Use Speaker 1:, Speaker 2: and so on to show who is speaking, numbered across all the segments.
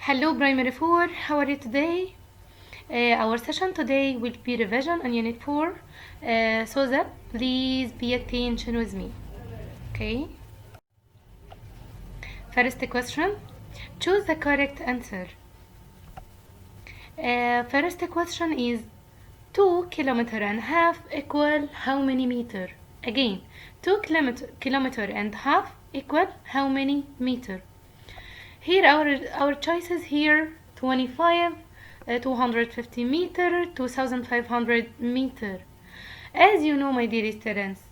Speaker 1: Hello Primary 4, how are you today? Our session today will be revision on Unit 4, so that please be attention with me. Okay? First question, choose the correct answer. First question is 2.5 km equal how many meter? Again, 2 kilometer and half equal how many meter? Here our choices here 25, 250 meter, 2500 meter. As you know, my dear students,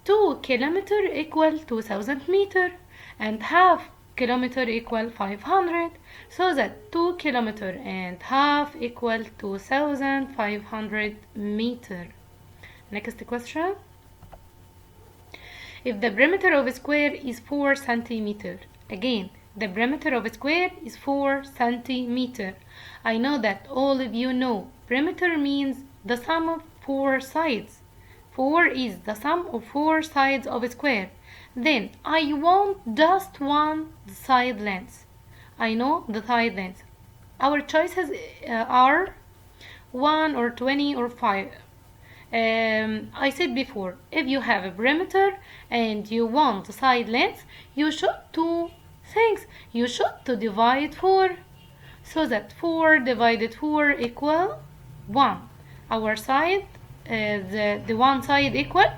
Speaker 1: 2 kilometer equal 2000 meter and half kilometer equal 500, so that 2 kilometer and half equal 2500 meter. Next question. If the perimeter of a square is 4 centimeter, again, the perimeter of a square is 4 centimeter. I know that all of you know perimeter means the sum of 4 sides. 4 is the sum of 4 sides of a square. Then I want just one side length. I know the side length. Our choices are 1 or 20 or 5. I said before, if you have a perimeter and you want the side length, you should do things. You should to divide 4, so that 4 divided 4 equal 1. Our side, the one side equal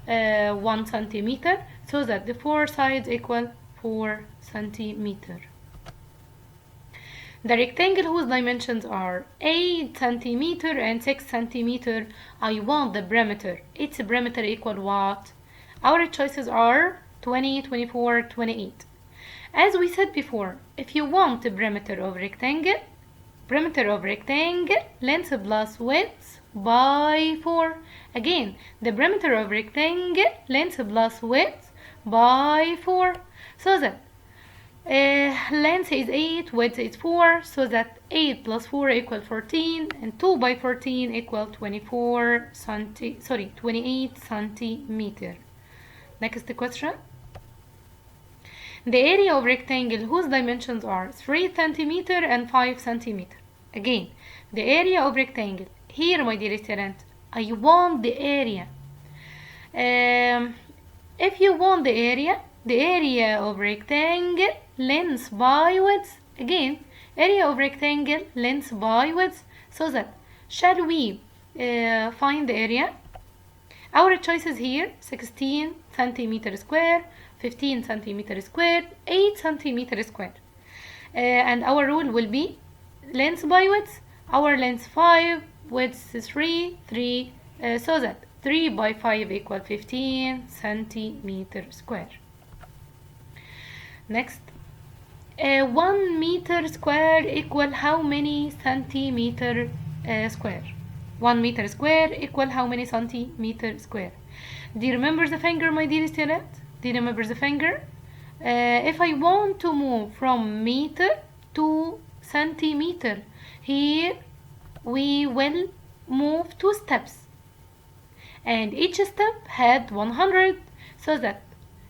Speaker 1: 1 centimeter, so that the 4 sides equal 4 centimeter. The rectangle whose dimensions are 8 centimeter and 6 centimeter, I want the perimeter. Its perimeter equal what? Our choices are 20, 24, 28. As we said before, if you want the perimeter of rectangle, length plus width by 4. Again, the perimeter of rectangle, length plus width by 4. So that length is 8, width is 4, so that 8 plus 4 equal 14, and 2 by 14 equal 28 centimeter. Next question. The area of rectangle whose dimensions are 3 centimeter and 5 centimeter. Again, the area of rectangle. Here, my dear student, I want the area. If you want the area of rectangle, length by width. Again, area of rectangle, length by width. So that, shall we find the area? Our choices here, 16 centimeter square, 15 centimeter square, 8 centimeter square. And our rule will be length by width. Our length 5, width 3, so that 3 by 5 equal 15 centimeter square. Next, 1 meter square equal how many centimeter square? 1 meter square equal how many centimeter square? Do you remember the finger, my dear student? Do you remember the finger? If I want to move from meter to centimeter, here we will move 2 steps. And each step had 100, so that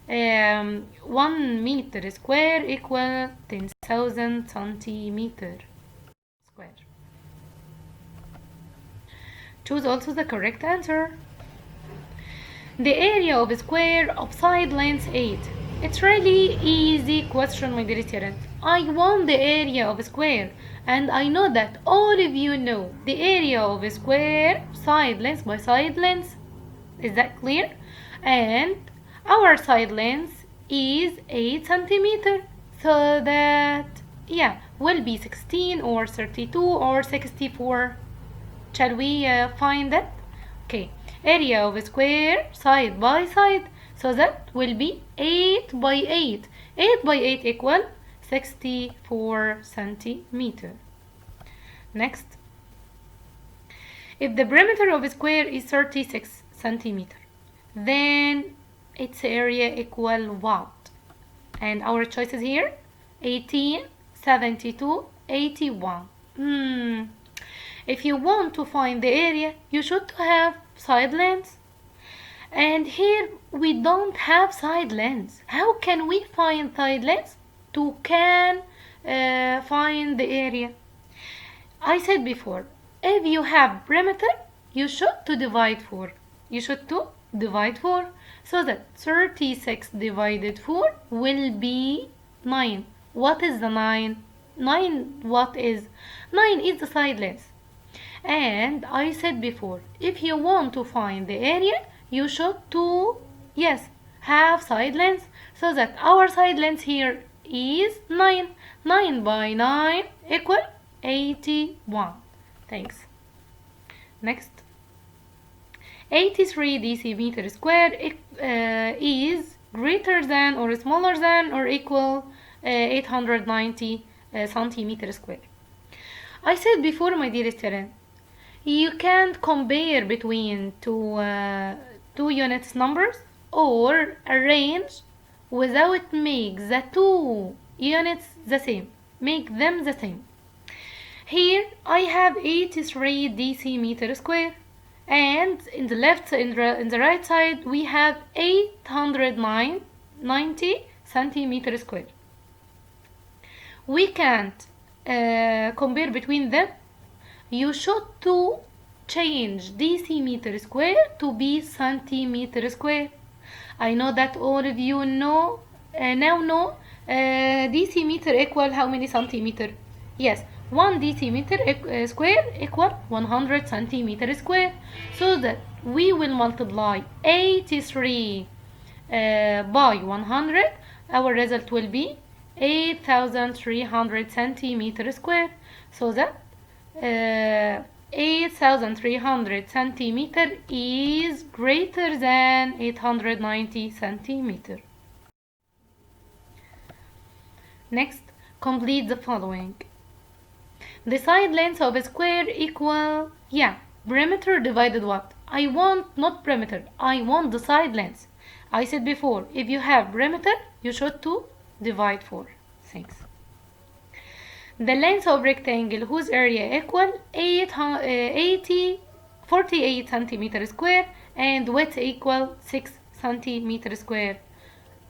Speaker 1: 1 meter square equal 10,000 centimeter square. Choose also the correct answer. The area of a square of side length 8. It's really easy question, my dear student. I want the area of a square, and I know that all of you know the area of a square side length by side length. Is that clear? And our side length is 8 centimeter, so that will be 16 or 32 or 64. Shall we find that? Okay, area of a square side by side, so that will be 8 by 8. 8 by 8 equal 64 centimeter. Next, if the perimeter of a square is 36 centimeter, then its area equal what? And our choices here, 18, 72, 81. If you want to find the area, you should have side lengths. And here we don't have side lengths. How can we find side lengths? To find find the area? I said before, if you have perimeter, you should to divide 4. You should to divide 4. So that 36 divided 4 will be 9. What is the 9? 9 what is? 9 is the side length. And I said before, if you want to find the area, you should to, yes, have side length. So that our side length here is 9. 9 by 9 equal 81. Thanks. Next. 83 decimeter square is greater than or smaller than or equal 890 centimeter square. I said before, my dear student, you can't compare between two units numbers or arrange without make the two units the same. Make them the same. Here I have 83 decimeter square, and in the right side we have 890 centimeter square. We can't compare between them. You should to change decimeter square to be centimeter square. I know that all of you know now know decimeter equal how many centimeter? Yes, 1 decimeter square equal 100 centimeter square. So that we will multiply 83 by 100. Our result will be 8,300 centimeter square. So that 8,300 centimeter is greater than 890 centimeter. Next, complete the following. The side length of a square equal, perimeter divided what? I want not perimeter, I want the side length. I said before, if you have perimeter, you should to divide 4. Thanks. The length of rectangle whose area equal 48 centimeter square and width equal 6 centimeter square.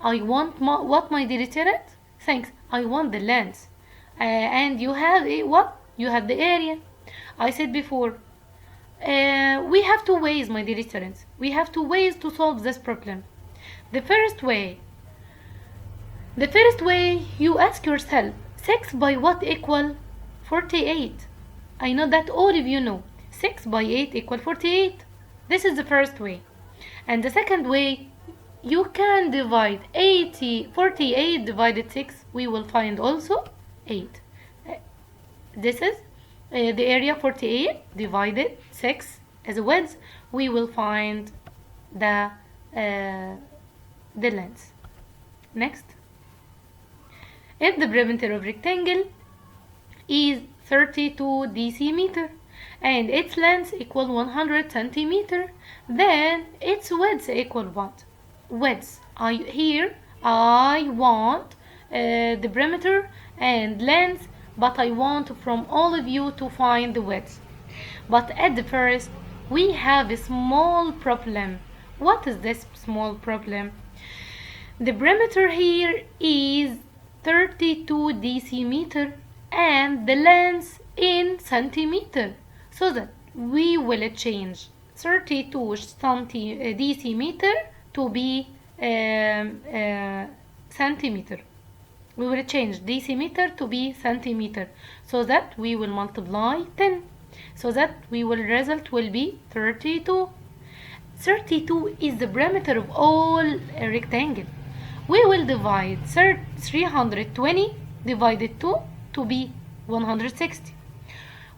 Speaker 1: I want what, my dear student? Thanks. I want the length. And you have what? You have the area. I said before, we have two ways, my dear students. We have two ways to solve this problem. The first way, you ask yourself, 6 by what equal 48? I know that all of you know. 6 by 8 equal 48. This is the first way. And the second way, you can divide 48 divided 6. We will find also 8. This is the area 48 divided 6 as a width. We will find the length. Next. If the perimeter of rectangle is 32 decimeter and its length equal 100 centimeter, then its width equal what? Width. Here I want the perimeter and length, but I want from all of you to find the width. But at the first, we have a small problem. What is this small problem? The perimeter here is 32 decimeter and the length in centimeter. So that we will change 32 decimeter to be centimeter. We will change decimeter to be centimeter. So that we will multiply 10. So that result will be 32. 32 is the perimeter of all rectangle. We will divide 320 divided 2 to be 160.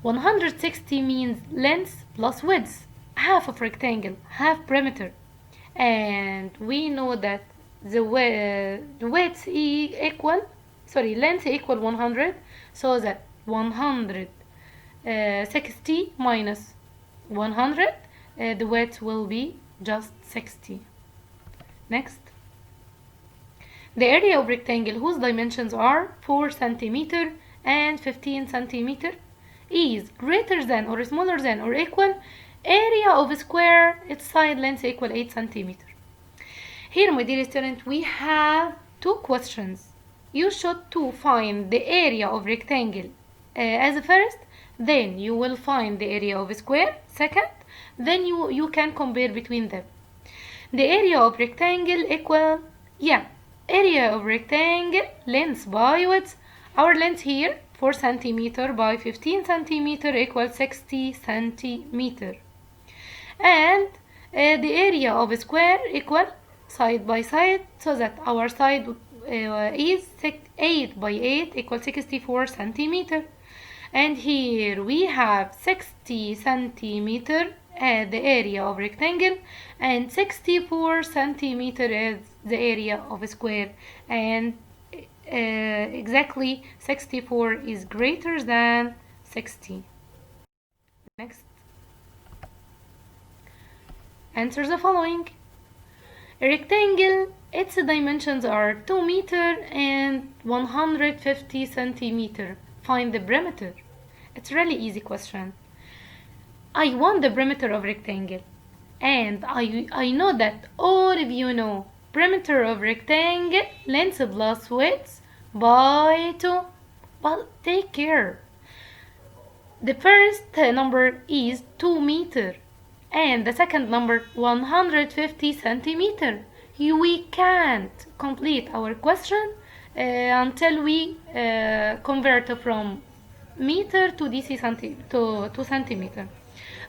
Speaker 1: 160 means length plus width, half of rectangle, half perimeter. And we know that the width length equal 100, so that 160 minus 100, the width will be just 60. Next. The area of rectangle whose dimensions are 4 centimeter and 15 centimeter is greater than or smaller than or equal area of a square, its side length equal 8 centimeter. Here, my dear student, we have two questions. you should to find the area of rectangle as a first, then you will find the area of a square second, then you can compare between them. The area of rectangle equal, area of rectangle length by width. Our length here 4 centimeter by 15 centimeter equals 60 centimeter. And the area of a square equal side by side, so that our side is 8 by 8 equals 64 centimeter. And here we have 60 centimeter as the area of rectangle and 64 centimeter as the area of a square, and exactly 64 is greater than 60. Next, answer the following. A rectangle, its dimensions are 2 meter and 150 centimeter. Find the perimeter. It's really easy question. I want the perimeter of rectangle, and I know that all of you know perimeter of rectangle length plus width by 2. But take care. The first number is 2 meter and the second number 150 centimeter. We can't complete our question until we convert from meter to to centimeter.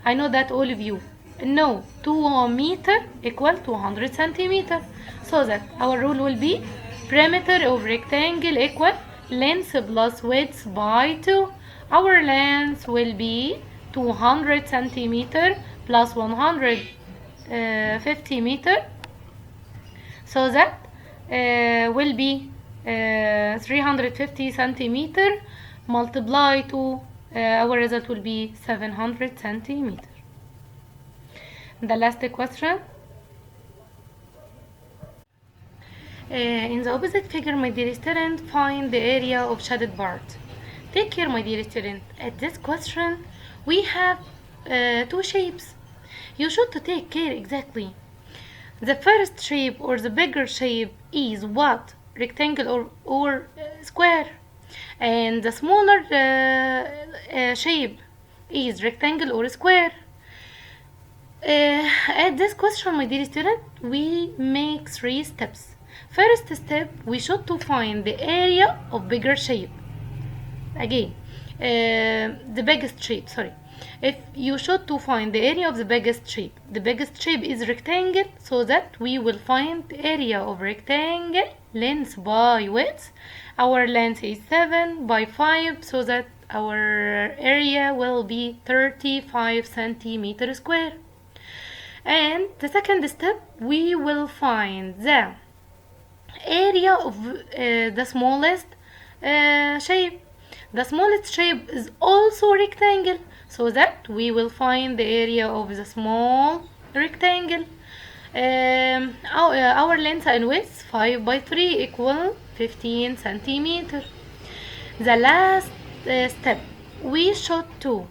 Speaker 1: I know that all of you know 2 meter equal 200 centimeter, so that our rule will be perimeter of rectangle equal length plus width by 2. Our length will be 200 centimeter plus 150 meter, so that will be 350 centimeter multiply to our result will be 700 centimeter. The last question. In the opposite figure, my dear student, find the area of shaded part. Take care, my dear student. At this question, we have 2 shapes. You should to take care exactly. The first shape or the bigger shape is what? Rectangle or square. And the smaller shape is rectangle or square. At this question, my dear student, we make 3 steps. First step, we should to find the area of bigger shape. Again, the biggest shape, sorry. If you should to find the area of the biggest shape is rectangle, so that we will find the area of rectangle length by width. Our length is 7 by 5, so that our area will be 35 centimeter square. And the second step, we will find the area of the smallest shape. The smallest shape is also rectangle, so that we will find the area of the small rectangle. Our length and width 5 by 3 equal 15 centimeter. The last step, we should to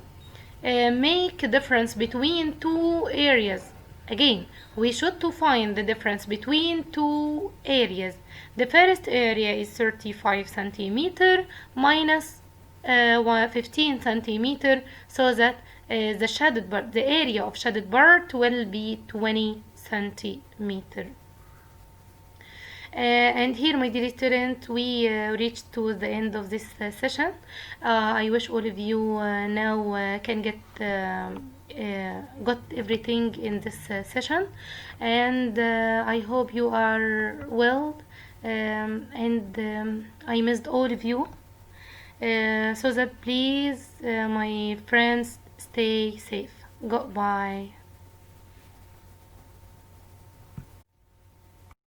Speaker 1: make a difference between 2 areas. Again, we should to find the difference between 2 areas. The first area is 35 centimeter minus 15 centimeter, so that the shaded part, the area of shaded part will be 20 centimeter. And here, my dear student, we reached to the end of this session. I wish all of you now can get got everything in this session, and I hope you are well, and I missed all of you, so that please my friends, stay safe. Goodbye.